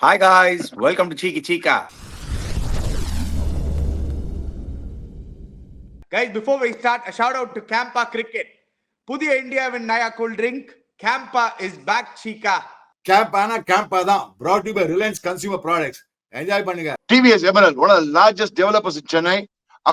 Hi guys, welcome to Cheeky Chica. Guys, before we start, a shout out to Campa Cricket. புதிய இந்தியாவின் நயா cool drink Campa is back, Chica. Campa தான் brought to you by Reliance Consumer Products. Enjoy பண்ணுங்க. TVS Emerald, one of the largest developers in Chennai,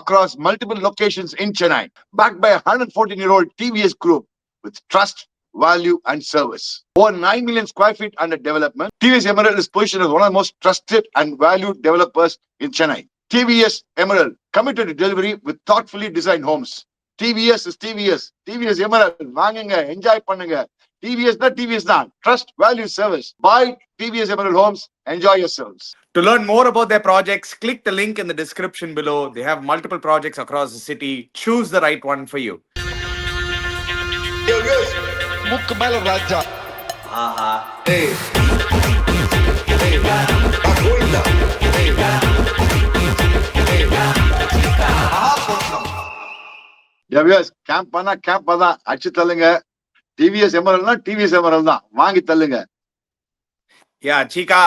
across multiple locations in Chennai, backed by a 114-year-old TVS group with trust, value, and service. Over 9 million square feet under development, TVS Emerald is positioned as one of the most trusted and valued developers in Chennai. TVS Emerald, committed to delivery with thoughtfully designed homes. TVS is TVS. TVS Emerald, வாங்குங்க, enjoy பண்ணுங்க. TVS தான் TVS தான். Trust, value, service. Buy TVS Emerald Homes. Enjoy yourselves. To learn more about their projects, click the link in the description below. They have multiple projects across the city. Choose the right one for you. முக்கு மேல ராஜா. ஆஹா. ஏய். ஏய். கோயிந்தா. ஏய். Viewers, camp தான் அடிச்சு தள்ளுங்க. TVS எமரல்னா TVS Emerald தான், வாங்கி தள்ளுங்க. Yeah, Chica,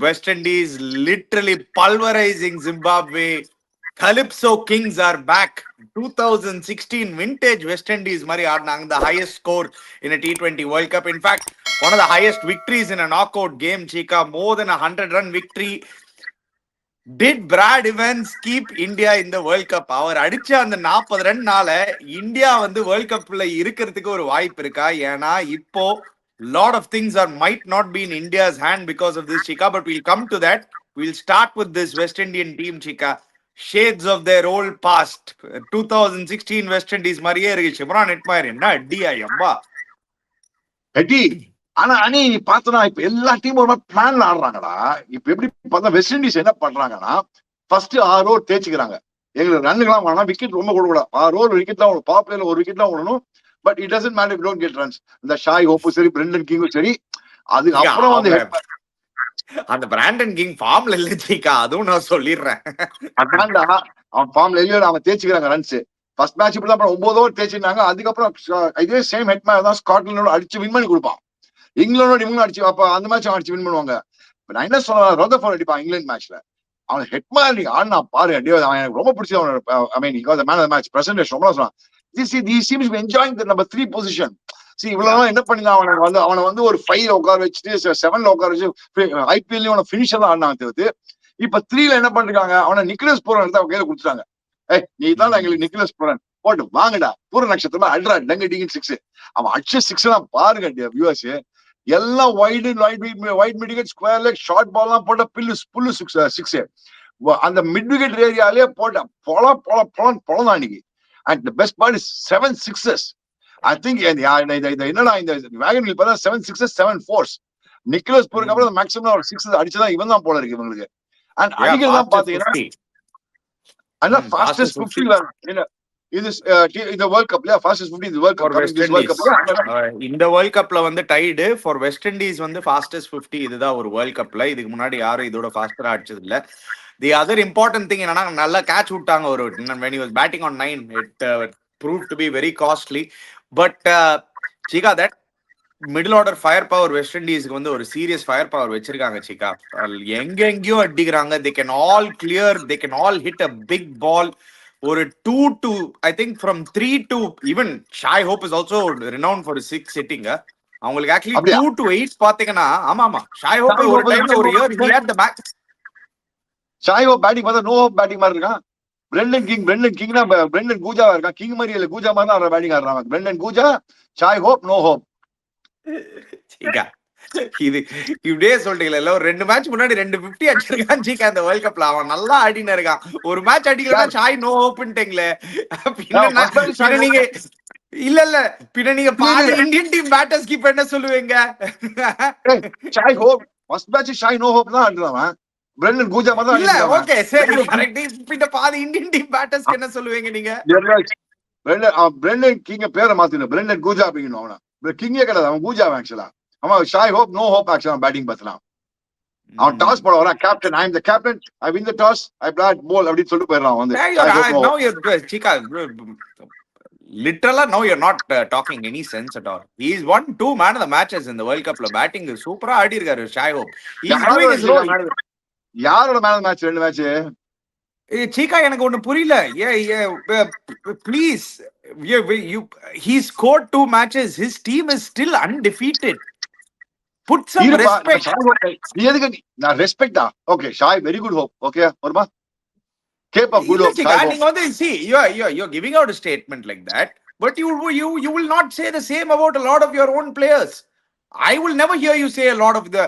West Indies literally pulverizing Zimbabwe. Calypso Kings are back. 2016 vintage West Indies mari aadnaanga, the highest score in a T20 World Cup. In fact, one of the highest victories in a knockout game, Chica, more than a 100-run victory. Did Brad Evans keep India in the World Cup? அவர் அடிச்ச அந்த 40 ரன்னால India வந்து world கப்ல இருக்கிறதுக்கு ஒரு வாய்ப்பு இருக்கா? ஏன்னா இப்போ lot of things might not be in India's hand because of this, Chica, but we'll come to that. We'll start with this West Indian team, Chica. Shades of their old past. 2016 West Indies மாதிரியே இருக்கு. ஷிம்ரான் Hetmyer என்ன அடியா எம்பா அடி. ஆனா அணி நீ பார்த்தனா இப்ப எல்லா டீமும் ஒரு மாதிரி பிளான்ல ஆடுறாங்கடா. இப்ப எப்படி பார்த்தா வெஸ்ட் இண்டீஸ் என்ன பண்றாங்கன்னா, ஃபர்ஸ்ட் 6 ஓவர் தேய்ச்சிக்கிறாங்க. எங்களுக்கு ரன்னுக்கெல்லாம் வேணாம், விக்கெட் ரொம்ப கொடுக்கூடாது. 6 ஓவர் விக்கெட் தான் பவர் பிளேல ஒரு விக்கெட் தான் விடணும். But it doesn't matter if don't get runs. இந்த ஷாய் ஹோப்பும் சரி, பிரெண்டன் கிங்கும் சரி. அதுக்கு அப்புறம் வந்து அந்த பிராண்டன் கிங் ஃபார்ம்ல இல்ல Chica, அதுவும் நான் சொல்லிடுறேன். அதான்டா, அவன் ஃபார்ம்ல இல்லையோ அவன் தேய்ச்சிக்கிறாங்க ரன்ஸ். ஃபர்ஸ்ட் மேட்ச் இப்படி தான் 9 ஓவர் தேய்ச்சிருந்தாங்க. அதுக்கப்புறம் இதே சேம் ஹெட்மேன் தான் ஸ்காட்லாண்டோட அடிச்சு வின் பண்ணி கொடுப்பான். இங்கிலாண்டோட இவங்களும் அடிச்சு, அப்ப அந்த மேட்ச் அடிச்சு வின் பண்ணுவாங்க. நான் என்ன சொல்ல, ரதர்ஃபோர்ட் அடிப்பான் இங்கிலாந்து மேட்ச்ல. அவன் ஹெட்மேன் ஆடினா பாரு, அவன் எனக்கு ரொம்ப பிடிச்சது. அவனோட I mean man of the match presentation ரொம்ப சொன்னான். He seems to be enjoying the number 3 position. See, இவ்வளவு என்ன பண்ணிருந்தான், அவனை வந்து ஒரு 5ல உட்கார வச்சுட்டு 7ல உட்கார வச்சு ஐபிஎல் அவனை பினிஷர் தான் ஆடினாங்க தவிர்த்து. இப்ப 3ல என்ன பண்ணிருக்காங்க, அவனை நிக்கலஸ் பூரன் எடுத்து அவன் கையில கொடுத்துட்டாங்க. நீ தான் எங்களுக்கு நிக்கலஸ் பூரன் போட்டு வாங்கடா, பூர நட்சத்திரமா அல்ரா டங்கு டிங்கின் 6. அவன் அடிச்ச 6 எல்லாம் பாருங்க வியூவர்ஸ். எல்லாம் wide mid wicket, square leg, short ball எல்லாம் போட்ட புல்லு 6. அந்த மிட் விக்கெட் ஏரியாலே போட்ட பொலம் அன்னைக்கு. And the best part is 7 sixes. I think என்னடா இந்த வேகன் பார்த்தா 7 sixes 7 fours. நிக்கலஸ் பூருக்கு அப்புறம் மேக்ஸிமம் ஒரு 6 அடிச்சதா இவன் தான் போல இருக்கு இவங்களுக்கு. அண்ட் அடிக்கிறது தான் பாத்தீங்கன்னா ஃபாஸ்டஸ்ட் 50 இது இந்த வேர்ல்ட் கப்ல ஃபாஸ்டஸ்ட் 50 இந்த வேர்ல்ட் கப். இந்த வேர்ல்ட் கப்ல வந்து டைடு ஃபார் வெஸ்ட் இண்டீஸ் வந்து ஃபாஸ்டஸ்ட் 50 இதுதான் ஒரு வேர்ல்ட் கப்ல. இதுக்கு முன்னாடி யாரும் இதோட ஃபாஸ்டரா அடிச்சது இல்ல. The other important thing என்னன்னா, நல்லா கேட்ச் விட்டாங்க ஒரு when he was batting on 9. It proved to be very costly. But Chica, that middle order fire power West Indiesக்கு வந்து ஒரு serious fire power வச்சிருக்காங்க Chica. எங்கெங்கயோ அடிக்கிறாங்க. They can all clear, they can all hit a big ball. ஒரு 2 to I think from 3 to even Shai Hope is also renowned for his 6 hitting. அவங்களுக்கு actually 2 to 8 பாத்தீங்கன்னா, ஆமா Shai Hope ஒரு time ஒரு year he had the back. Shai Hope batting பார்த்தா no hope batting மாதிரி இருக்கான். Brendan கிங்னா Brendan கூஜாவா இருக்கான். King மாதிரி இல்ல, கூஜா மாதிரி தான் பேட்டிங் ஆடுறாங்க. பிரெண்டன் கூஜா, ஷாய் ஹோப், நோ ஹோப். இது இப்படியே சொல்றீங்களா? இல்ல ஒரு 2 மேட்ச் முன்னாடி 2 50 அடிச்சிருக்கான் Chica அந்த வேர்ல்ட் கப்ல. அவன் நல்லா ஆடினு இருக்கான். ஒரு மேட்ச் அடிக்கலாம் ஷாய் நோ ஹோப்ன்ட்டீங்களே. நீங்க இல்ல பின்ன நீங்க பாதி இந்தியன் டீம் பேட்டர்ஸ்க்கு இப்ப என்ன சொல்லுவீங்க? Shai Hope first match Shai no hope தான் ஆடுறான். பிரெண்டன் கூஜா மாதிரி இல்ல ஓகே சரி கரெக்ட். பின்ன பாதி இந்தியன் டீம் பேட்டர்ஸ்க்கு என்ன சொல்லுவீங்க நீங்க? பிரெண்டன் கிங்க பேரை மாத்தின பிரெண்டன் கூஜா அப்படிங்கணும். அவன கிங்கே கிடையாது, அவன் கூஜா ஆக்சுவலா. அவன் ஷாய் ஹோப் நோ ஹோப் ஆக்சுவலா பேட்டிங் பார்த்தலாம். அவன் டாஸ் போட வரான். Captain, I am the captain, I win the toss, I bat ball அப்படி சொல்லிட்டு போயிடுறான் வந்து. Chica, Literally, no, you're not talking any sense at all. He's won 2 man of the matches in the World Cup. Batting is super ஆடி இருக்காரு Shai Hope. He's doing his role. யாரோட மேல match 2 match சீக்கா எனக்கு ஒண்ணு புரியல. Please, he scored 2 matches. His team is still undefeated. Put some respect. நீ எதுக்கு நான் ரெஸ்பெக்டா? Okay, Shai very good Hope. Okay, வருமா? Cape of Good Hope. நீங்க வந்து see, you're giving out a statement like that, but you will not say the same about a lot of your own players. I will never hear you say a lot of the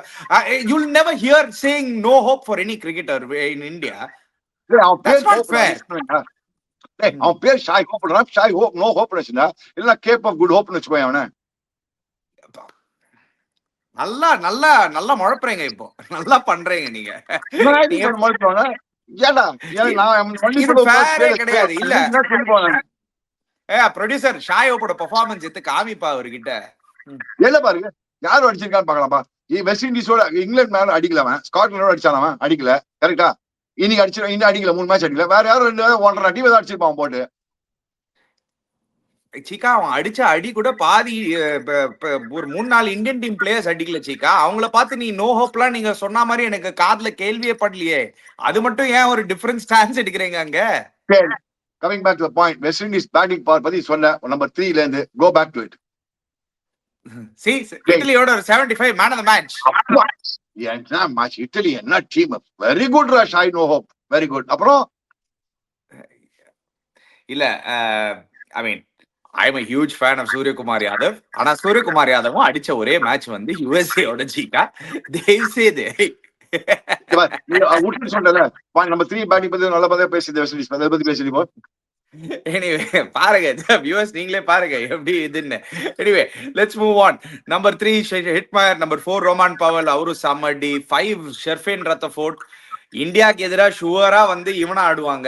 you'll never hear saying no hope for any cricketer in India. That's not fair. அவன் பேர் Shai Hope, Shai Hope no hope இல்ல cape of good ஹோப்னு வச்சுக்கோ. அவன நல்லா நல்லா நல்லா முழப்புறீங்க, இப்போ நல்லா பண்றீங்க நீங்க. கிடையாது இல்ல ப்ரொடியூசர் ஷாய் ஹோப்போட பெர்ஃபார்மன்ஸ் எடுத்து காமிப்பா அவர்கிட்ட. இல்ல பாருங்க யாரும் அடிச்சிருக்கான்னு பாக்கலாம்ப்பா. வெஸ்ட் இண்டீஸோட இங்கிலாந்து மேல அடிக்கல, ஸ்காட்லாண்டோட அடிச்சானவன் அடிக்கல. கரெக்டா? இன்னைக்கு அடிச்சு இன்னும் அடிக்கல, 3 மேட்ச் அடிக்கல. வேற யாரும் 1.5 டீம் தான் அடிச்சிருப்பான் போட்டு. சீக்கா அவன் அடிச்ச அடி கூட பாதி ஒரு 3-4 இந்தியன் டீம் பிளேயர்ஸ் அடிக்கல சீக்கா. அவங்கள பார்த்து நீ நோ ஹோப்லாம் நீங்க சொன்ன மாதிரி எனக்கு காதுல கேள்வியே படலையே. அது மட்டும் ஏன் ஒரு டிஃபரன்ஸ் ஸ்டான்ஸ் எடுக்கிறீங்க அங்க? Coming back to the point, West Indies batting power பத்தி சொன்ன நம்பர் 3ல இருந்து go back to it. See, இட்டலியோட 75 மேன் ஆஃப் தி மேட்ச். என்ன மேட்ச் இட்டலி, என்ன team, very good Shai no hope, very good. அப்புறம் இல்ல ஐ மீன் I am a huge fan of Suryakumar Yadav. ஆனா சூரியகுமார் யாதவும் அடிச்ச ஒரே மேட்ச் வந்து USA ஓட சீக்கா. தயவு செய்து சொன்னல பாயிண்ட் நம்பர் 3 பேட்டிங் பத்தி நல்ல பதே பேசிட்டு வெஸ்ட் இண்டீஸ் பத்தி பேசிட்டு போ. எனிவே பாருங்க வியூவர்ஸ், நீங்களே பாருங்க எப்படி இதுன்னு. Anyway let's move on. Number 3 Hetmyer, number 4 Rovman Powell, அவரு சம்மடி, 5 ஷெர்ஃபேன் ரத்தஃபோர்ட். இந்தியாக்கு எதிராக ஷுவரா வந்து இவனா ஆடுவாங்க,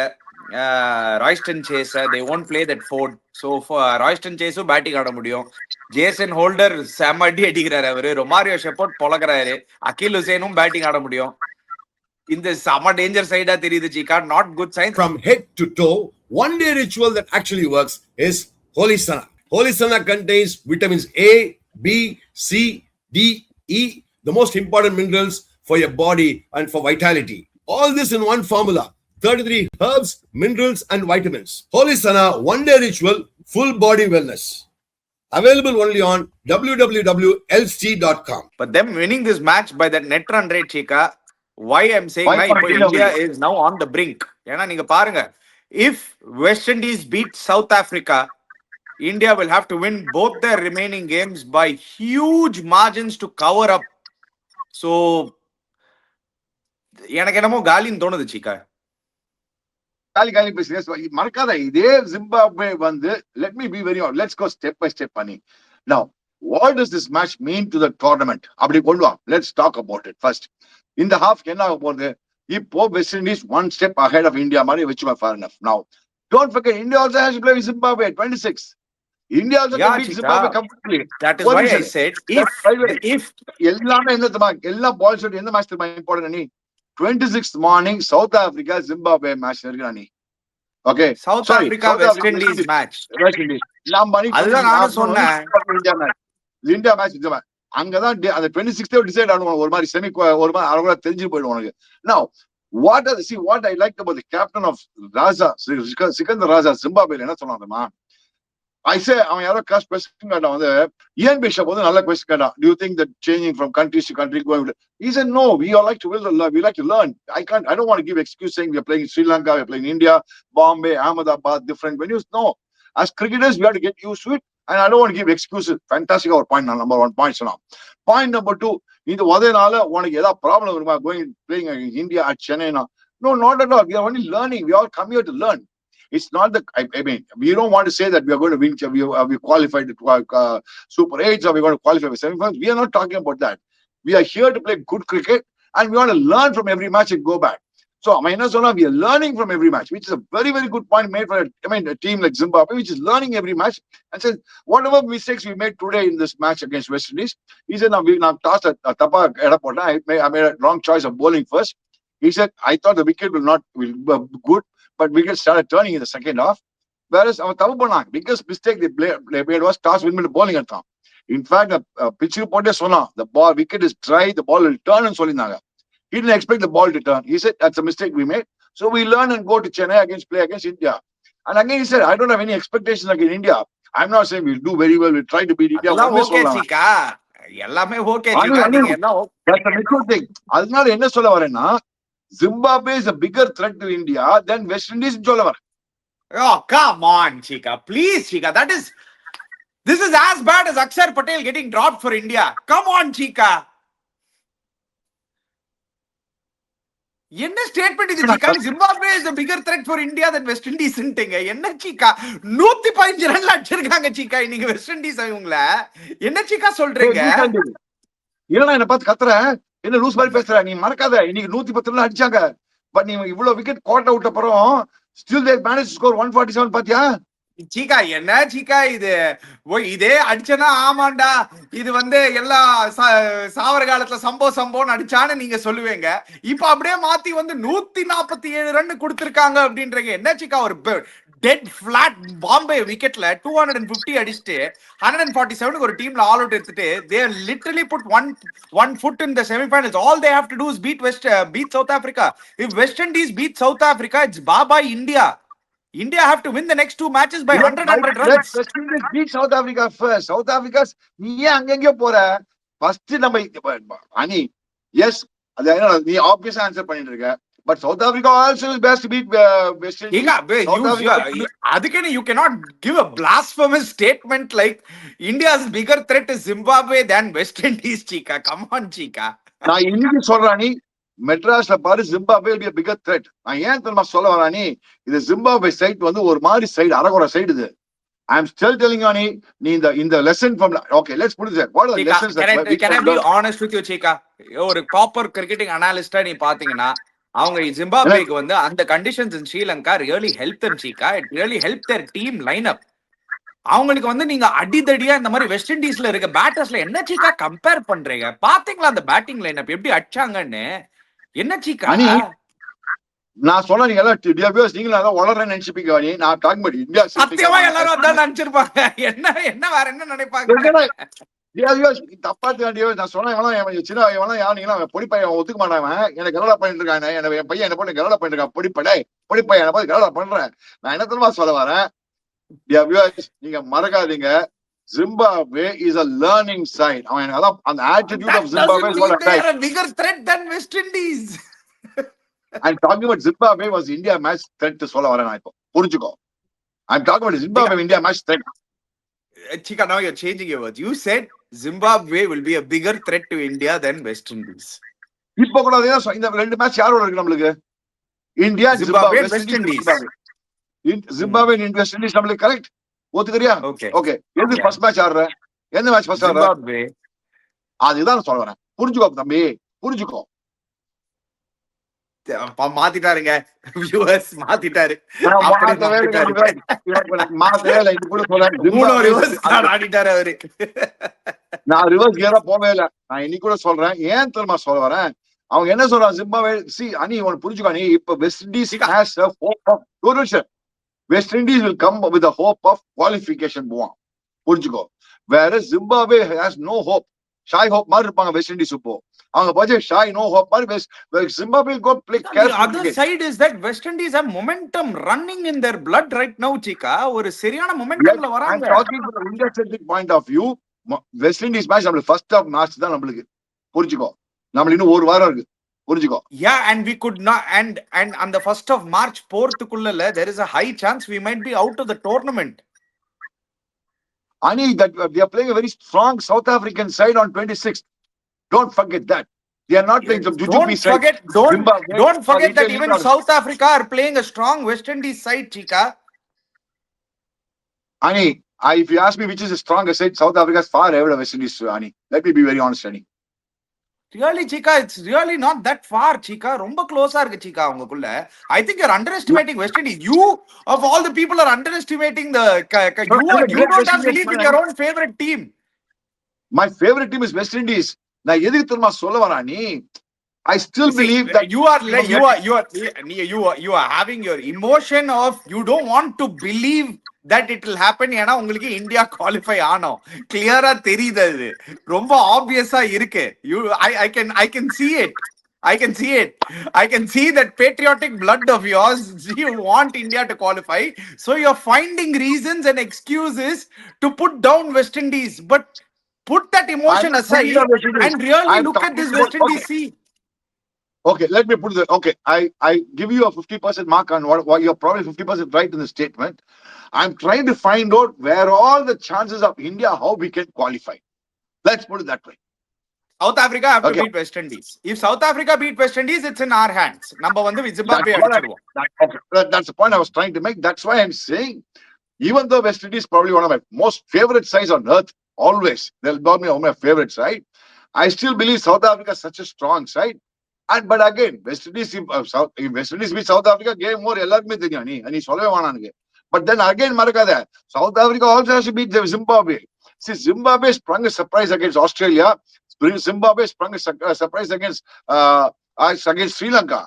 Roston Chase. they won't play that Ford. so Roston சேஸும் பேட்டிங் ஆட முடியும். ஜேசன் ஹோல்டர் செம அடி அடிக்கிறாரு அவரு. ரொமாரியோ ஷெப்பர்ட் பொலக்கிறாரு. அகில் ஹுசேனும் பேட்டிங் ஆட முடியும். இந்த செம டேஞ்சர் சைடா தெரியுது Cheeka. Not good sign. From head to toe, one day ritual that actually works is Holy Sana. Holy Sana contains vitamins A, B, C, D, E, the most important minerals for your body and for vitality. All this in one formula. 33 herbs, minerals and vitamins. Holy Sana one day ritual, full body wellness. Available only on www.lc.com. But them winning this match by that net run rate, Chika, why I'm saying India is now on the brink. ஏன்னா நீங்க பாருங்க, if West Indies beat South Africa, India will have to win both their remaining games by huge margins to cover up. So எனக்கு என்னமோ காலின்னு தோணுது சீக்கா. காலி பேசுறேன் மறக்காத. இதே ஜிம்பாப்வே வந்து let me be very honest, let's go step by step பண்ணி. Now what does this match mean to the tournament? அப்படி கொண்டு வா, let's talk about it first. இந்த half என்ன ஆக போகுது? இப்போ west Indies one step ahead of India மாதிரி வச்சுக்கோ. fair enough. Now don't forget India also has to play with Zimbabwe 26. India also can beat Zimbabwe completely. That is why I said if எல்லாமே எல்லா balls எந்த match important நீ 26th morning South Africa Zimbabwe match இருக்குறானே. Okay, South Africa West Indies match. அதுதான் நான் சொன்னேன். India match அங்கதான் அந்த 26th டிசைட் ஆடுவாங்க. ஒரு மாதிரி செமி, ஒரு மாதிரி அவங்க தெரிஞ்சு போயிடும் உனக்கு. Now what I liked about the captain of Raza, Sikandar Raza, Zimbabwe என்ன சொன்னாங்கமா, I say அவன் யாரோ question கேட்டான் வந்து இயன் பிஷப் வந்து நல்ல question கேட்டான். Do you think that changing from countries to country going? He said no, we all like to we like to learn. I don't want to give excuse saying we are playing Sri Lanka, we are playing India, Bombay, Ahmedabad, different venues. No, as cricketers we have to get used to it, and I don't want to give excuses. Fantastic our point number 1 point சொன்னா. Point number 2, இந்த வதனால உனக்கு ஏதாவது problem வருமா going playing India at Chennai? No, not at all. We are only learning. We all come here to learn. It's not the, I mean, we don't want to say that we are going to win, we qualified to Super 8s or we're going to qualify for semi-finals. We are not talking about that. We are here to play good cricket and we want to learn from every match and go back. So, we are learning from every match, which is a very, very good point made for a team like Zimbabwe, which is learning every match and says, whatever mistakes we made today in this match against West Indies, he said, now tossed a tapa edapota. I made a wrong choice of bowling first. He said, I thought the wicket will be good, but wicket started turning in the second half. Whereas அவன் தப்பு பண்ணான். Biggest mistake they made was toss win பண்ணி bowling எடுத்தான். In fact, pitch report சொன்னான், the ball wicket is dry, the ball will turn ன்னு சொல்லியிருந்தாங்க. He didn't expect the ball to turn. He said that's a mistake we made. So we learn and go to Chennai play against India. And again he said, I don't have any expectations against India. I'm not saying we'll do very well, we'll try to beat India. எல்லாம் okay சீக்கா, எல்லாமே okay அது சீக்கா, அது நீங்க எல்லாம் that's the mature thing. அதனால என்ன சொல்ல வரேன்னா, Zimbabwe is a bigger threat to India than West Indies சொல்ல வரேன். Oh, come on, Chika. Please, Chika. This is as bad as Akshar Patel getting dropped for India. Come on, Chika. என்ன statement இது Cheeka? Zimbabwe is a bigger threat for India than West Indies ன்னுங்க. என்ன சீக்கா? 115 ரன்ல அடிச்சிருக்காங்க சீக்கா இன்னைக்கு west Indies இவங்கள. என்ன சீக்கா சொல்றீங்க? இல்லனா என்ன பார்த்து கத்துற, என்ன லூஸ் மாதிரி பேசுற? நீ மறக்காத, இன்னைக்கு 110 ரன் அடிச்சாங்க. பட் நீ இவ்வளவு விக்கெட் கோட் அவுட் அப்புறம் still they managed to score 147 பாத்தியா? சீக்கா என்ன சீக்கா இது? இதே அடிச்சனா ஆமாண்டா, இது எல்லா சாவர காலத்துல சம்போன்னு அடிச்சான்னு நீங்க சொல்லுவீங்க. இப்ப அப்படியே மாத்தி 147 ரன் கொடுத்திருக்காங்க அப்படின்றீங்க. என்ன சீக்கா? ஒரு டெட் பிளாட் பாம்பே விக்கெட்ல 250 அடிச்சுட்டு 147 ஒரு டீம்ல ஆல் அவுட் எடுத்துட்டு they literally put one foot in the semi-finals. All they have to do is beat South Africa. If West Indies beat South Africa, it's bye-bye India. India have to win the next 2 matches by 100 runs. West Indies beat South Africa first. South Africa நீ ஏன் அங்கங்க போற? First நம்ம அனி S அது நீ ஆப்வியஸா answer பண்ணிட்டு இருக்க. But South Africa also is best to beat West Indies. அதுக்கு you cannot give a blasphemous statement like India's bigger threat is Zimbabwe than West Indies, Chika. Come on, Chika. நான் இன்னைக்கு சொல்றேன், நீ மெட்ராஸ்ல பாரு, Zimbabwe will be a bigger threat. நான் ஏன் தெரியுமா சொல்ல வரானி, இது ஜிம்பாப்வே சைட் ஒரு மாதிரி சைடு, அரகுற சைடு இது. I am still telling you, நீ இந்த lesson from, okay, let's put it there. What are the lessons that can I be honest with you, Chika? ஒரு ப்ராப்பர் கிரிக்கெட்டிங் அனாலிஸ்டா நீ பாத்தீங்கன்னா, அவங்க ஜிம்பாப்வேக்கு அந்த conditions in Sri Lanka really help them, Chika. It really helped their team lineup. அவங்களுக்கு நீங்க அடிதடியா இந்த மாதிரி west இண்டீஸ்ல இருக்க பேட்டர்ஸ்ல என்ன சீக்கா கம்பேர் பண்றீங்க? பாத்தீங்களா அந்த பேட்டிங் லைனப் எப்படி அடிச்சாங்கன்னு? என்ன சீக்கா? நான் சொன்ன நீங்க எல்லாம் நீங்களும் அதான் வளர்றேன்னு நினைச்சுப்பீங்க. நான் டாக் பண்ணி இந்தியா சத்தியமா எல்லாரும் அதான் நினைச்சிருப்பாங்க. என்ன வேற என்ன நினைப்பாங்க? தப்பா நான் சொன்னேன், சின்ன யாருனீங்கன்னா பொடி பையன் ஒத்துக்க மாட்டாங்க. எனக்கு கலடா பண்ணிட்டு இருக்காங்க, என் பையன் என்ன பண்ணி கலடா பண்ணிட்டு இருக்கான், பொடி பையன் என்ன பார்த்து கலடா பண்றேன். நான் என்ன தெரியுமா சொல்ல வரேன், நீங்க மறக்காதீங்க, Zimbabwe is a learning side. அவன் அதான் அந்த attitude of Zimbabwe is what I like. A bigger threat than West Indies. I'm talking about Zimbabwe was India match threat சொல்ல வரேன் நான் இப்போ. புரிஞ்சுக்கோ. I'm talking about Zimbabwe India match threat. Chika, now you're changing your words. You said Zimbabwe will be a bigger threat to India than West Indies. இப்போ கூட அதே இந்த ரெண்டு மேட்ச் யாரோட இருக்கு நமக்கு? India, Zimbabwe, West Indies. Zimbabwe and West Indies நம்மளுக்கு correct? ஒத்துக்கறியா? Okay. எது ஃபர்ஸ்ட் மேட்ச் ஆடுற? எந்த மேட்ச் ஃபர்ஸ்ட் ஆடுற? Zimbabwe. அதுதான் சொல்ல வரேன். புரிஞ்சுக்கோ தம்பி, புரிஞ்சுக்கோ. மாத்திட்டாருங்க, வியூவர்ஸ் மாத்திட்டாரு. ஆடிட்டாரு அவரு. நான் ரிவர்ஸ் கியரா போவே இல்லை. நான் இன்னைக்கு கூட சொல்றேன், ஏன் தெரியுமா சொல்ல வரேன், அவங்க என்ன சொல்றாங்க, ஜிம்பாப்வே அணி ஒன்னு புரிஞ்சுக்கோ, நீ இப்ப west Indies has a hope of qualification. West Indies will come with a hope of qualification போவான், புரிஞ்சுக்கோ. Whereas Zimbabwe has no hope. Shai Hope மாதிரி இருப்பாங்க வெஸ்ட் இண்டீஸ். இப்போ அவங்க பஜே ஷாய் நோ ஹோப் மாதிரி Zimbabwe go play careful. The other side is that West Indies have momentum running in their blood right now, Chika. ஒரு சரியான momentumல வராங்க. I'm talking from the India-centric point of view. West Indies match நம்மளுக்கு first half match தான் நம்மளுக்கு, புரிஞ்சுக்கோ. நம்மளுக்கு இன்னும் ஒரு வாரம் இருக்கு, புரிஞ்சுக்கோ. Yeah, and we could not and on the 1st of March 4th குள்ளல there is a high chance we might be out of the tournament. Ani, that we are playing a very strong South African side on 26th. Don't forget that. They are not playing some Jujubi side. Don't forget that even South Africa are playing a strong West Indies side, Chika. Ani, if you ask me which is the strongest side, South Africa is far ahead of West Indies, Ani. Let me be very honest, Ani. Really, Chika, it's really not that far, Chika. ரொம்ப க்ளோஸா இருக்கு Chika அவங்களுக்குள்ள. I think you're underestimating West Indies. You of all the people are underestimating you don't have belief in your own favorite team. My favorite team is West Indies. நான் எதுக்கு தெரியுமா சொல்ல வரேன், நீ I still See, believe that you are having your emotion of you don't want to believe that it will happen. ஏன்னா உங்களுக்கு India qualify ஆனோம் கிளியரா தெரியுது, அது ரொம்ப ஆப்வியஸா இருக்கு. I can see it. I can see that patriotic blood of yours. You want India to qualify, so you're finding reasons and excuses to put down West Indies. But put that emotion I'm aside putting down West Indies. and really I'm look at talking this about- West Indies. See, Okay, let me put it. Okay, I give you a 50% mark on what you're probably 50% right in the statement. I'm trying to find out where all the chances of India, how we can qualify. Let's put it that way. South Africa have to Okay. beat West Indies. If South Africa beat West Indies, it's in our hands. நம்ம வந்து Zimbabwe That's what அடிச்சிடுவோம். That's the point I was trying to make. That's why I'm saying, even though West Indies is probably one of my most favorite sides on earth, always they'll be one of my favorite side. I still believe South Africa is such a strong side. But again, West Indies beat South Africa, game more எல்லாருக்குமே தெரியும். நீ சொல்லவே வேணானுங்க. But then again, மறக்காத, South Africa also has to beat Zimbabwe. See, Zimbabwe sprung a surprise against Australia. Zimbabwe sprung a surprise against Sri Lanka.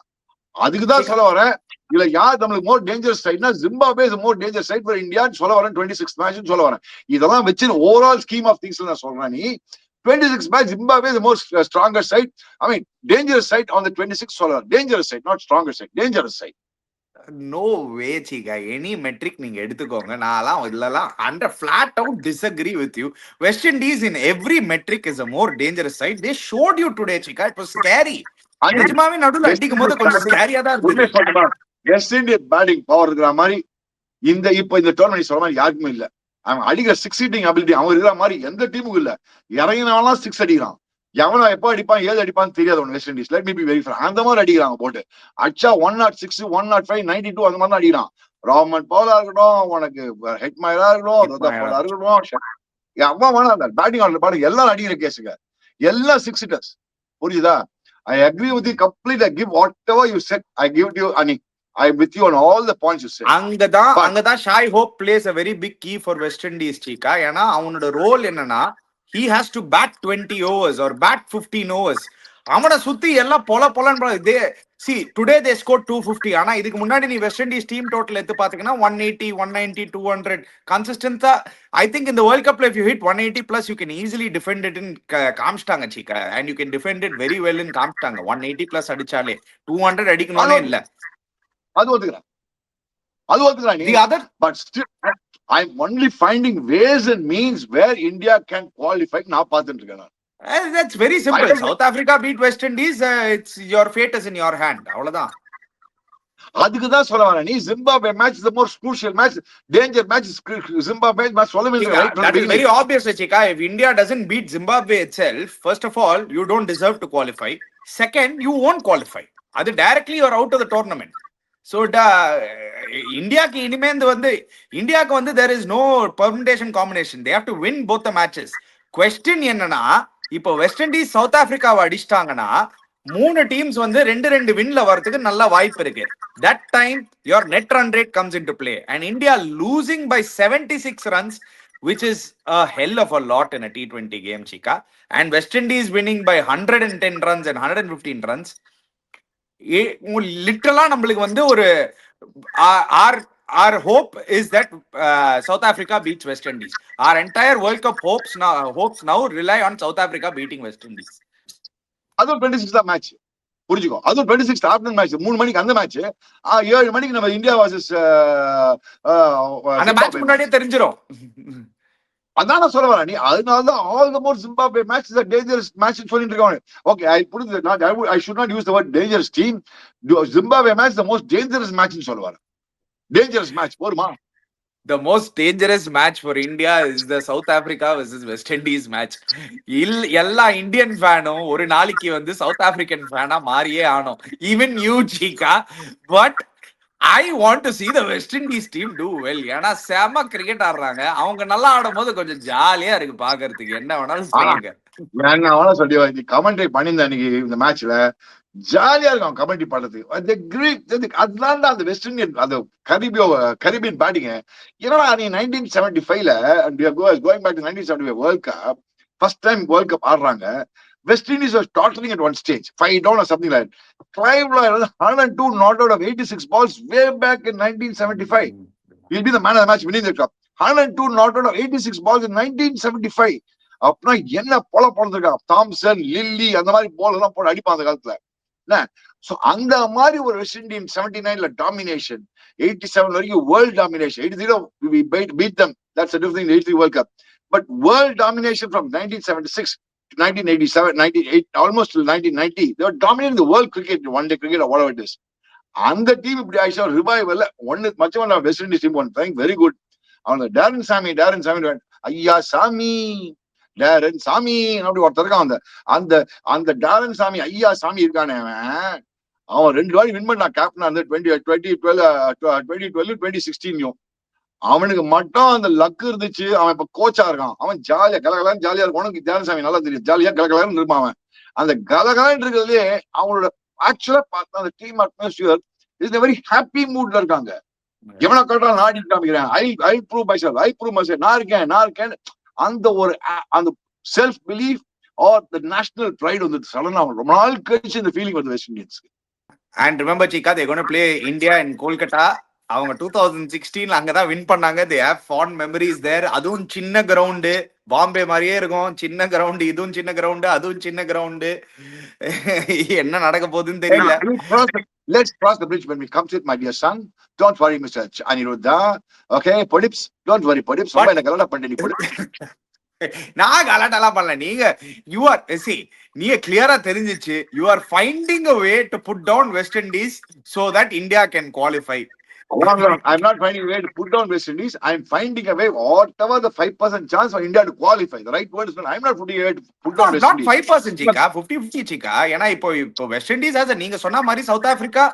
அதுக்கு தான் சொல்ல வரேன். இல்ல யார் நம்மளுக்கு மோர் டேஞ்சரஸ் சைட்னா Zimbabwe is more dangerous side for India சொல்ல வரேன். 26 மேட்ச் சொல்ல வரேன். இதெல்லாம் வச்சு ஓவரால் ஸ்கீம் ஆஃப் திங்ஸ் நான் சொல்றேன். நீ 26 match, Zimbabwe is the most stronger side. I mean, dangerous side on the 26th solar. Dangerous side, not stronger side. Dangerous side. No way, Chika. Any metric நீங்க எடுத்துக்கோங்க. நான்லாம் இல்லலாம் under flat out disagree with you. West Indies in every metric is a more dangerous side. They showed you today, Chika. It was scary. நிஜமாவே நடுவுல அடிக்கும் போது கொஞ்சம் ஸ்கேரியா தான் இருந்துச்சு. வெஸ்ட் இண்டியன் பேட்டிங் பவர் இருக்கிற மாதிரி இப்போ இந்த டோர்னமெண்ட் சொல்ற மாதிரி யாருக்குமே இல்ல. அவன் அடிக்கிற சிக்ஸ் ஹிட்டிங் அபிலிட்டி அவன் இருக்கிற மாதிரி எந்த டீமுக்கும் இல்ல. இறங்கினாலும் சிக்ஸ் அடிக்கிறான். எவனா எப்ப அடிப்பான் ஏது அடிப்பான்னு தெரியாது ஒன்று West Indies. Let me be very frank. அந்த மாதிரி அடிக்கிறாங்க போட்டு. அச்சா 106, 105, 92 அந்த மாதிரி தான் அடிக்கிறான். ராமன் பவுலா இருக்கட்டும், உனக்கு ஹெட்மயரா இருக்கட்டும், அம்மா வேணா அந்த பேட்டிங் ஆர்டர் பாருங்க எல்லாரும் அடிக்கிற கேஸுங்க. எல்லாம் சிக்ஸ் ஹிட்டர்ஸ். புரியுதா? I agree with you completely. I give whatever you said. I give it to you, Ani. I'm with you on all the points you said. அங்கதான் Shai Hope plays a very big key for West Indies, Chika. ஏன்னா அவனோட role என்னன்னா he has to bat 20 overs or bat 15 overs. அவனை சுத்தி எல்லாம் பொலன்னு see today they scored 250. ஆனா இதுக்கு முன்னாடி நீ வெஸ்ட் இண்டீஸ் டீம் டோட்டல் எடுத்து பாத்தீங்கன்னா 180, 190, 200 கன்சிஸ்டன்டா. I think in the World Cup if you hit 180 plus you can easily defend it in காமிச்சிட்டாங்க Chika, and you can defend it very well in காமிச்சிட்டாங்க. 180 plus அடிச்சாலே 200 அடிக்கணும்னே இல்ல. அது ஒத்துக்கிறான். The other, but still I'm only finding ways and means where India can qualify. நான் பார்த்துட்டு இருக்கேன். That's very simple. South Africa beat West Indies. It's your fate is in your hand. அவ்வளவுதான். அதுக்கு தான் சொல்ல வரேன். நீ Zimbabwe match is the most crucial match, danger match. Zimbabwe match சொல்லவே இல்லை. That is very obvious, Chika. If India doesn't beat Zimbabwe itself, first of all, you don't deserve to qualify. Second, you won't qualify. அது directly you're out of the tournament. So இந்தியாக்கு இனிமேந்து இந்தியாக்கு there is no permutation combination. They have to win both the matches. Question என்னன்னா, இப்போ west Indies south ஆப்பிரிக்காவை அடிச்சிட்டாங்கன்னா 3 teams 2-2 வின்ல வரதுக்கு நல்ல வாய்ப்பு இருக்கு. That time your net run rate comes into play, and India losing by 76 runs, which is a hell of a lot in a T20 game, Chika, and West Indies winning by 110 runs and 115 runs. லிட்டரலா நம்மளுக்கு ஒரு our hope is that South Africa beats West Indies. Our entire World Cup hopes now rely on South Africa beating West Indies. அதுவும் 26 தான் match. புரிஞ்சுக்கோ, அதுவும் 26 afternoon match. 3 மணிக்கு அந்த match. 7 மணிக்கு நம்ம இந்தியா வர்சஸ் அந்த மேட்ச் முன்னாடியே தெரிஞ்சிரும். அதான் நான் சொல்ல வரேன். நீ அதனாலதான் all the more Zimbabwe match is a dangerous match சொல்லிட்டு இருக்காங்க. Okay, I should not use the word dangerous team. Zimbabwe match the most dangerous match னு சொல்ல வரேன். Dangerous match போருமா? The most dangerous match for India is the South Africa versus West Indies match. எல்லா Indian ஃபேனும் ஒரு நாளைக்கு south African ஃபேனா மாறியே ஆனோம். Even you, Chika. But I want to see the West Indies team do well. ஏன்னா செம cricket ஆடுறாங்க. அவங்க நல்லா ஆடும் போது கொஞ்சம் ஜாலியா இருக்கு பாக்குறதுக்கு. என்ன வேணாலும் சொல்லுங்க. நான் சொல்லி கமெண்ட்ரி பண்ணியிருந்தேன் அன்னைக்கு இந்த மேட்ச்ல. ஜாலியா இருக்கும் கமெண்ட்ரி பண்றதுக்கு. அதுதான் அந்த வெஸ்ட் இண்டியன் அந்த கரீபியன் பேட்டிங். ஏன்னா நீ 1975ல going back to 1975 world cup, first time world cup ஆடுறாங்க. West Indies was tottering at one stage, 5 down or something like that. Clive Lloyd was 102 not out of 86 balls way back in 1975. He'll be the man of the match winning the cup. 102 not out of 86 balls in 1975. அப்படின்னா என்ன போல போனதுக்கா Thomson lily அந்த மாதிரி போல் எல்லாம் போட அடிப்பான் அந்த காலத்துல என்ன. சோ அந்த மாதிரி ஒரு வெஸ்ட் இண்டீன் 79ல டாமினேஷன், 87 வரைக்கும் world domination. 80 we beat them, that's a different thing, 83 World Cup. But world domination from 1976 to 1987, 98, almost till 1990, they were dominating the world cricket, one day cricket or whatever it is. அந்த team இப்படி ஆயிடுச்சா ரிவைவல்ல ஒன்னு மச்சவன் West Indies team one playing very good. அவங்க Darren Sammy ஐயா சாமி Darren சாமி அப்படி ஒருத்தர் இருக்கான். அந்த அந்த அந்த டேரன் சாமி ஐயா சாமி இருக்கானே அவன் 2 வாட்டி வின் பண்ணான் கேப்டனா இருந்து 2012 2016. அவனுக்கு மட்டும் அந்த லக் இருந்துச்சு. அவன் இப்ப கோச்சா இருக்கான். அவன் ஜாலியா கலகலான்னு ஜாலியா இருக்கும். உனக்கு டேரன் சாமி நல்லா தெரியும், ஜாலியா கலகலான்னு இருப்பான் அவன். அந்த கலகலான்னு இருக்கிறதுலே அவங்களோட ஆக்சுவலா பார்த்தா அந்த team atmosphere is very happy மூட்ல இருக்காங்க. எவனை கரெக்டா நாடி காமிக்கிறேன், I prove myself, I prove myself, நான் இருக்கேன் அந்த ஒரு அந்த self belief or the national pride வந்து சடனா ரொம்ப நாள் கழிச்சு இந்த ஃபீலிங் வந்து வெஸ்ட் இண்டியன்ஸ்க்கு. And remember, Chika, they're going to play India in Kolkata. அவங்க 2016 அங்கதான் வின் பண்ணாங்க. they have fond memories there. அதுவும் சின்ன கிரவுண்டு, பாம்பே மாதிரியே இருக்கும். சின்ன கிரவுண்டு, இதுவும் சின்ன கிரவுண்டு, அதுவும் சின்ன கிரவுண்டு. என்ன நடக்க போகுதுன்னு தெரியல. Let's cross the bridge when we come to it, my dear son. Don't worry, Mr. Aniruddha. Okay, Podips, don't worry, Podips. ரொம்ப என்ன கலடா பண்ணி நான் கலாட்டெல்லாம் பண்ணல. நீங்க யூ ஆர் நீங்க கிளியரா தெரிஞ்சிச்சு. You are finding a way to put down West Indies so that India can qualify. I'm not finding a way to put down West Indies. I'm finding a way, whatever the 5% chance for India to qualify. The right word is, I'm not putting a way to put down West Indies. Not 5%, Chika, 50-50, Chika. ஏன்னா இப்போ west Indies நீங்க சொன்ன மாதிரி south Africa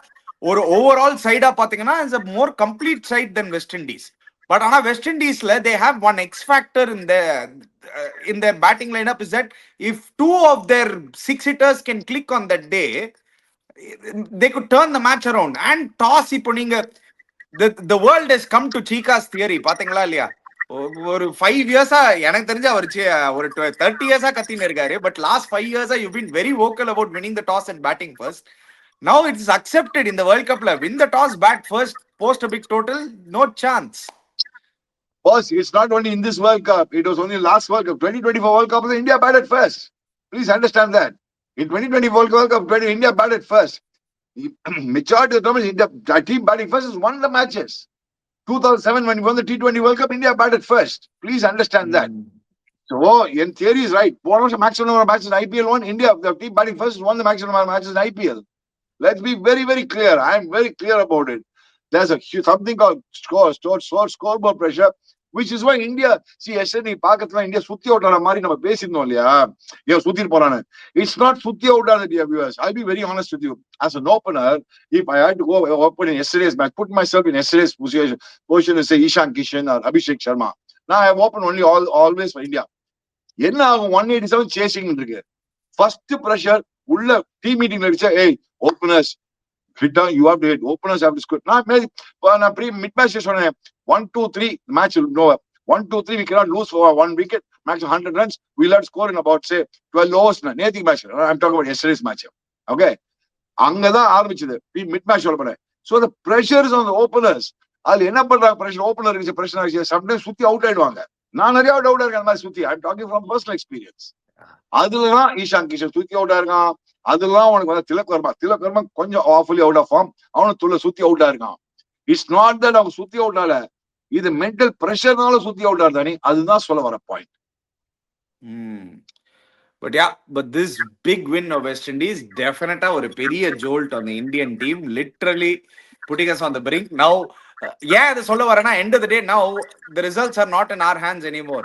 ஒரு overall சைடா பாத்தீங்கன்னா is a more complete side than West Indies. But ஆனா west இண்டீஸ்ல they have one X factor in their batting lineup is that if 2 of their 6 hitters can click on that day, they could turn the match around. And toss இப்போ நீங்க the world has come to Chika's theory பாத்தீங்களா இல்லையா? ஒரு 5 இயர்ஸா எனக்கு தெரிஞ்ச அவர் ஒரு 30 இயர்ஸா கத்தின்னு இருக்காரு. பட் லாஸ்ட் 5 இயர்ஸா you been very vocal about winning the toss and batting first. Now it is accepted in the World Cup. Win the toss, bat first, post a big total, no chance. Boss, it's not only in this World Cup. It was only last World Cup. 2024 World Cup, India batted first. Please understand that. In 2020 World Cup, India batted first. Majority of the time, India team batting first has won the matches. 2007, when we won the T20 World Cup, India batted first. Please understand that. So, in theory is right. What was the maximum number of matches in IPL won? India, the team batting first, won the maximum number of matches in IPL. Let's be very, very clear. I am very clear about it. There's something called scoreboard pressure, which is why India, see, yesterday, Pakistan, India, sutti out on Mari, number base in Nolia. Yeah, sutti porana. It's not sutti out on the dear viewers. I'll be very honest with you. As an opener, if I had to go open in yesterday's match, put myself in yesterday's position and say Ishan Kishan or Abhishek Sharma. Now I have opened only always for India. என்ன ஆகும் 187 chasing இருக்கு. First pressure உள்ள team மீட்டிங்ல இருந்துச்சு. ஏய் openers fit you have to hit, openers have to score. நான் pre mid match சொன்னேன் 1-2-3 match will know 1-2-3 we cannot lose for 1 wicket, max 100 runs, we'll have to score in about say 12 overs. நேத்தி match I'm talking about yesterday's match. Okay, அங்கதான் ஆரம்பிச்சது mid match சொல்ல போறேன். So the pressure is on the openers. அதுல என்ன பண்றாங்க, pressure opener இருக்கு, pressure ஆச்சு, சம்டைம்ஸ் சுத்தி அவுட் ஆயிடுவாங்க. நான் நிறைய அவுட் இருக்கேன் அந்த மாதிரி சுத்தி. I'm talking from personal experience. அதுலதான் ஈஷான் கிஷன் சுத்தி அவுட் ஆயிருக்கான். அதுதான் உனக்கு வந்து திலக் வர்மா கொஞ்சம் ஆஃபுல்லி அவுட் ஆஃப் ஃபார்ம், அவனு சுத்தி அவுட் ஆயிருக்கான். இட்ஸ் நாட் தட் அவங்க சுத்தி அவுட் ஆல, இது மென்டல் பிரஷர்னால சுத்தி அவுட் ஆயிருந்தானே, அதுதான் சொல்ல வர point. But yeah, but this big win of West Indies definitely ஒரு பெரிய jolt on the Indian team, literally putting us on the brink. Now, yeah, the சொல்ல வரேன்னா end of the day, now the results are not in our hands anymore.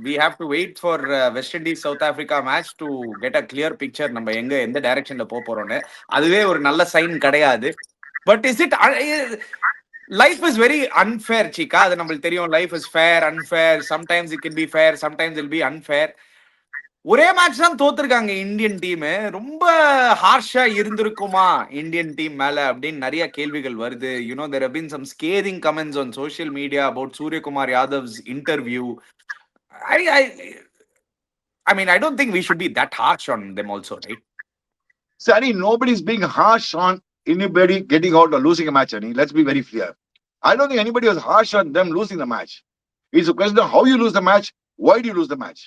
We have to wait for West Indies South Africa match to get a clear picture. நம்ம எந்த டைரக்ஷன்ல போறோம்னு அதுவே ஒரு நல்ல sign கிடையாது. But is it life is very unfair, Chika. அது நம்மளுக்கு தெரியும். Life is fair, unfair. Sometimes it can be fair, sometimes it will be unfair. ஒரே மேட்ச் தான் தோத்துருக்காங்க இந்தியன் டீம். ரொம்ப ஹார்ஷா இருந்திருக்குமா இந்தியன் டீம் மேல அப்படின்னு நிறைய கேள்விகள் வருது. there have been some scathing comments on social media about Surya Kumar Yadav's interview. I mean, I don't think we should be that harsh on them also, right? So, Ani, nobody's being harsh on anybody getting out or losing a match, Ani. Let's be very clear. I don't think anybody was harsh on them losing the match. It's a question of how you lose the match. Why do you lose the match?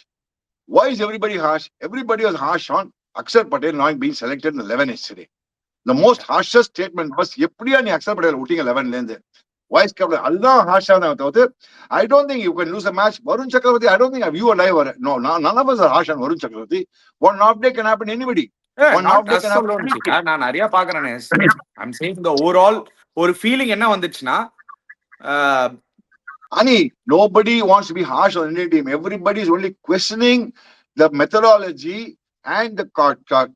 Why is everybody harsh? Everybody was harsh on Akshar Patel not being selected in 11 yesterday. The most harshest statement was, எப்படியா நீ அக்ஷர் பட்டேல் விட்டீங்க 11ல இருந்து vice captain, அதுதான் ஹார்ஷான தவிர்த்து. I don't think you can lose a match. Varun Chakravarti, I don't think you and I were, no, none of us are harsh on Varun Chakravarti. One off day can happen to anybody. One off Not day us can happen to alone, anybody. Chika. நான் நிறைய பாக்குறேன். I'm saying the overall ஒரு feeling என்ன வந்துச்சுன்னா, Ani, nobody wants to be harsh on any team. Everybody is only questioning the methodology and the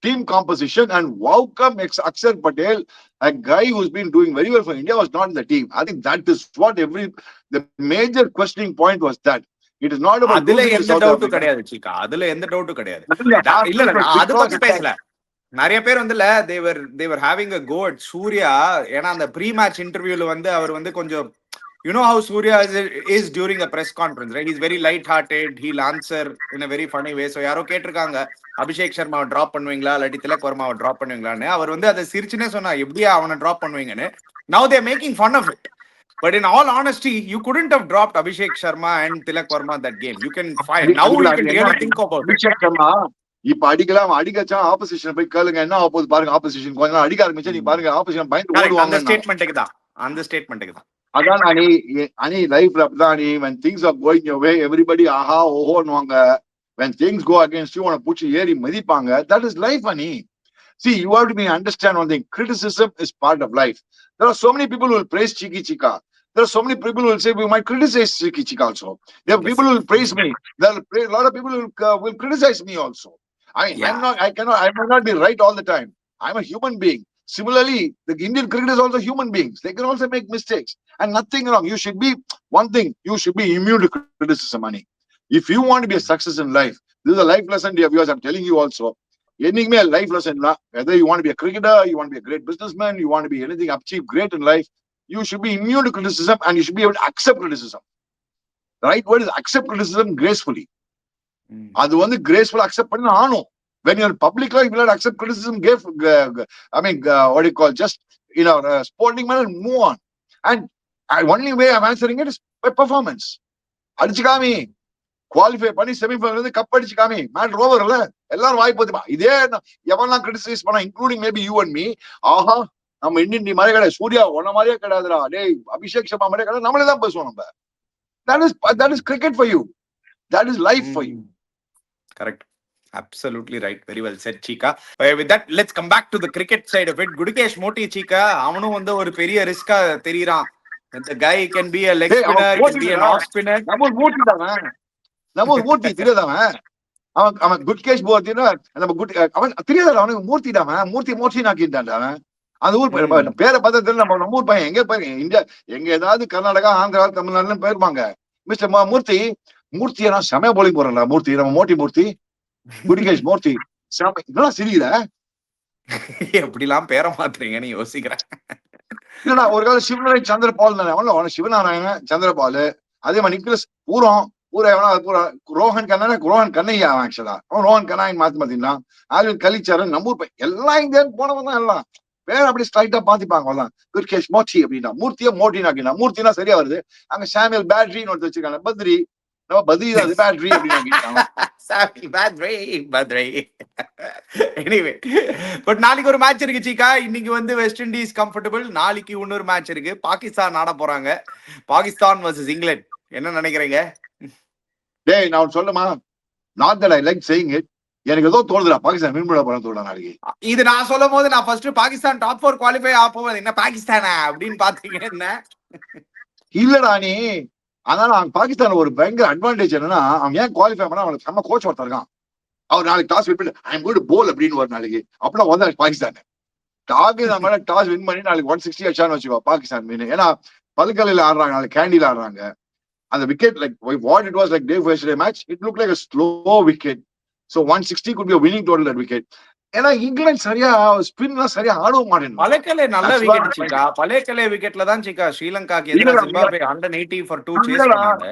team composition, and how come Akshar Patel, a guy who's been doing very well for India, was not in the team. I think that is what the major questioning point was, that it is not about அதுல losing to எந்த South டவுட்டும் Africa. கிடையாது Chika. அதுல எந்த டவுட்டும் கிடையாது. Because இல்ல நான் அது பத்தி பேசல. நிறைய பேர் வந்து they were having a go at Surya. ஏன்னா அந்த ப்ரீ மேட்ச் இன்டர்வியூல வந்து அவர் வந்து கொஞ்சம், you know how Surya is during a press conference, right? He's very light hearted. He'll answer in a very funny way. So யாரோ கேட்டிருக்காங்க, Abhishek சர்மாவை drop பண்ணுவீங்களா இல்லாட்டி திலக் வர்மாவை டிராப் பண்ணுவீங்களான்னு. அவர் வந்து அதை சிரிச்சுனே சொன்னா, எப்படியா அவனை டிராப் பண்ணுவீங்கன்னு. Now they're making fun of it. But in all honesty, you couldn't have dropped Abhishek Sharma and Tilak Varma that game. You can find now. You can really think about it. Abhishek Sharma இப்ப அடிக்கலாம், அடிக்கச்சா opposition போய் கேளுங்க என்ன ஆக போகுது பாருங்க. Opposition கொஞ்ச நாள் அடிக்க ஆரம்பிச்சா நீ பாருங்க, ஆப்போசிஷன் பயந்து ஓடுவாங்க. அந்த ஸ்டேட்மெண்ட்டுக்கு தான் அதான் அணி லைஃப்ல அப்படிதான் அணி. when things are going your way, everybody Aha ஓஹோன்னுவாங்க. when things go against you, உன பூச்சி ஏறி மதிப்பாங்க. that is life அணி. See, you have to be understand one thing. Criticism is part of life. There are so many people who will praise Chiki Chika. There are so many people who will say we might criticize Chiki Chika also. There are people who will praise me. There are a lot of people who will criticize me also. I might not be right all the time. I'm a human being. Similarly, the Indian cricket is also human beings. They can also make mistakes and nothing wrong. You should be one thing. You should be immune to criticism, money. If you want to be a success in life, this is a life lesson, dear viewers. I'm telling you also. Anything a life lesson. Whether you want to be a cricketer, you want to be a great businessman, you want to be anything achieve great in life, you should be immune to criticism and you should be able to accept criticism. Right? What is accept criticism gracefully? அது வந்து graceful accept பண்ணி ஆனும். When you're in public life, you will not accept criticism. What do you call, just sporting manner, move on. And only way I'm answering it is by performance. அடிச்சுக்காமி qualify பண்ணி semifinal வந்து cup அடிச்சுக்காமி matter over இல்ல, எல்லாரும் வாய் போதுமா. இதே எவன்லாம் கிரிட்டிசைஸ் பண்ணா, including maybe you and me, ஆஹா நம்ம இந்தியன் டீம் மாதிரி கிடையாது, சூர்யா ஒன்ன மாதிரியே கிடையாதுடா, டேய் அபிஷேக் சர்மா மாதிரியே கிடையாது, நம்மளே தான் பேசுவோம் நம்ம. That is cricket for you. That is life for you. Correct. Absolutely right. Very well said, Chika. With that, let's come back to the cricket side of it. Gudukesh Moti, Chika, அவனும் வந்து ஒரு பெரிய ரிஸ்கா தெரியுறான். The guy can be a leg spinner, can be an off spinner. நம்ம மூர்த்தி தெரியாதவன். அவன் குட்கேஷ் போத்தினா நம்ம அவன் தெரியாத, அவனுக்கு மூர்த்தி நாக்கிட்டான் அவன். அந்த ஊர் பேரை பார்த்தா நம்ம ஊர் பையன் எங்க போயிருக்கேன், இந்தியா எங்க ஏதாவது கர்நாடகா, ஆந்திரா, தமிழ்நாடுன்னு போயிருப்பாங்க. மிஸ்டர் மூர்த்தியா செமையா போலிங் போறா மூர்த்தி, நம்ம மூர்த்தி குடிகேஷ் மூர்த்தி இதெல்லாம் சிரிக்கிற எப்படிலாம் பேர மாத்துறீங்கன்னு யோசிக்கிறேன். இல்லடா, ஒரு காலம் சிவநாராயண் சந்திரபால், சிவநாராயணன் சந்திரபால், அதே மாதிரி நிக்கலஸ் பூரா ரோஹன் கண்ணையா அவன் ஆக்சுவலா அவன் ரோஹன் கண்ணாயின் மாத்தினா ஆல்வின் கலிச்சாரன் நம்ம ஊர் எல்லாம் இங்க போனவன் தான். எல்லாம் பேர் அப்படி ஸ்ட்ரைட்டா பாத்திப்பாங்க. அவ்வளவுதான். குட்கேஷ் மோட்டி அப்படின்னா மோட்டினா அப்படின்னா மூர்த்தினா சரியா வருது. அங்க சாமியல் பேட்ரின்னு ஒருத்தர் வச்சிருக்காங்க, பத்ரி பத்ரி தான் பேட்ரி அப்படின்னு. எனிவே, பட் நாளைக்கு ஒரு மேட்ச் இருக்கு சீக்கா. இன்னைக்கு வந்து வெஸ்ட் இண்டீஸ் கம்ஃபர்டபிள், நாளைக்கு இன்னொரு மேட்ச் இருக்கு. பாகிஸ்தான் ஆட போறாங்க. பாகிஸ்தான் வர்சஸ் இங்கிலாந்து. என்ன நினைக்கிறீங்க? டேய் நான் சொல்லுமா, not that I like saying it, எனக்கு ஏதோ தோணுதுடா பாகிஸ்தான் வின் பண்ண போறேன்னு தோணுதா நாளைக்கு. இது நான் சொல்லும் போது நான் ஃபர்ஸ்ட் பாகிஸ்தான் டாப் 4 குவாலிஃபை ஆக போகுது. என்ன பாகிஸ்தானா அப்படின்னு பாத்தீங்க என்ன? இல்லடா நீ, அதனால பாகிஸ்தான் ஒரு பயங்கர அட்வான்டேஜ் என்னன்னா, அவன் ஏன் குவாலிஃபை பண்ணா, அவனுக்கு செம்ம கோச் ஒருத்தர் இருக்கான். அவர் நாளைக்கு டாஸ் வின் பண்ணி ஐ அம் கோயிங் டு போல் அப்படின்னு ஒரு நாளைக்கு அப்படின்னா வந்து பாகிஸ்தான் டாஸ் வின் பண்ணி நாளைக்கு 160 அடிச்சான்னு வச்சுக்கோ பாகிஸ்தான் மீன். ஏன்னா பல்கலையில ஆடுறாங்க, நாளைக்கு கேண்டில ஆடுறாங்க. அந்த wicket like what it was like day first day match, it look like a slow wicket. So 160 could be a winning total at wicket. ஏன்னா இங்கிலாந்து சரியா ஸ்பின்லாம் சரியா ஆடவும் மாட்டேன். பலேக்கலே நல்ல விக்கெட் சீக்கா. பலேக்கலே விக்கெட்ல தான் சீக்கா ஸ்ரீலங்காக்கு எதிராக ஜிம்பாப்வே 180 for 2 சேஸ் பண்ணாங்க.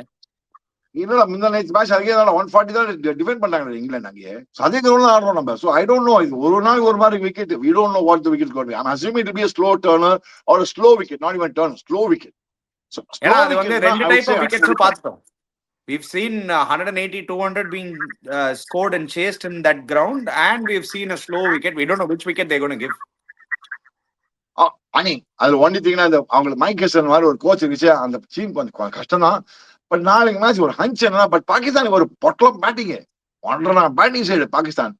இல்ல முந்தா நேற்று மேட்ச் அதுக்கே 140 தான் டிஃபெண்ட் பண்ணாங்க இங்கிலாந்து அங்கேயே. So, அதே கிரௌண்ட் தான் ஆடுறோம் நம்ம. ஸோ ஐ டோன்ட் நோ, இது ஒரு நாள் ஒரு மாதிரி wicket. We don't know what the wicket got. I am assuming it be a slow turner or a slow wicket, not even turn, slow wicket. So ஏன்னா slow அது வந்து wicket ரெண்டு I would type say of விக்கெட்ஸும் பார்த்துட்டோம். We've seen 180, 200 being scored and chased in that ground, and we've seen a slow wicket. We don't know which wicket they're going to give. அனி அதுல only திங்னா அந்த அவங்களுக்கு Mike Hesson மாதிரி ஒரு coach இருந்துச்சு. அந்த டீம் கொஞ்சம் கஷ்டம் தான். பட் நாளைக்கு மேட்ச் ஒரு ஹஞ்ச் என்னன்னா, பட் பாகிஸ்தானுக்கு ஒரு பொட்டலம் பேட்டிங், ஒன்றரை பேட்டிங் சைடு பாகிஸ்தான்.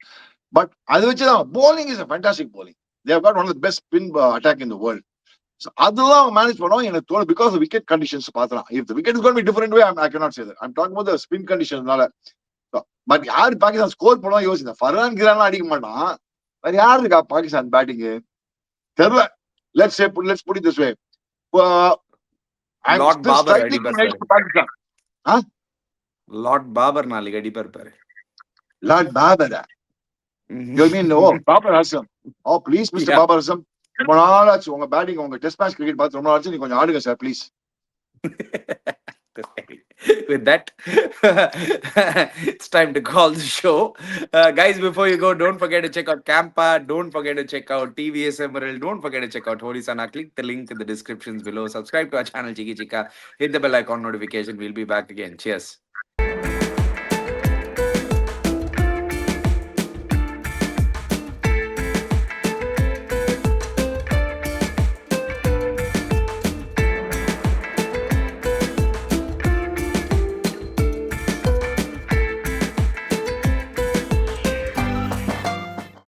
பட் அது வச்சுதான் bowling is a fantastic bowling. They have got one of the best spin attack in the world. So அதெல்லாம் அவங்க மேனேஜ் பண்ணுவாங்க எனக்கு தோணும். பிகாஸ் விக்கெட் கண்டிஷன்ஸ் பார்த்தலாம். If the wicket is going to be different way, I cannot say that. I'm talking about the spin conditions. But யாரு Pakistan score பண்ணுவா யோசிங்க. ஃபர்ஹான் கிரான் அடிக்க மாட்டான். வேற யாரு இருக்கா பாகிஸ்தான் பேட்டிங் தெரியல. Let's put it this way. I'm Lord still Babar slightly அடிப்பார் convinced to Pakistan. Lord Babar நாளைக்கு அடிப்பார் பாரு. Lord Babar. You mean Babar Azam? Oh, please, Mr. Yeah. Babar Azam. ரொம்ப நாள் ஆச்சு உங்க பேட்டிங், உங்க டெஸ்ட் மேட்ச் கிரிக்கெட் பார்த்து ரொம்ப நாள் ஆச்சு. நீ கொஞ்சம் ஆடுங்க sir please. With that, it's time to call the show. Guys, before you go, don't forget to check out Campa. Don't forget to check out TVS Emerald. Don't forget to check out Holy Sana. Click the link in the descriptions below. Subscribe to our channel, Chiki Chika. Hit the bell icon notification. We'll be back again. Cheers.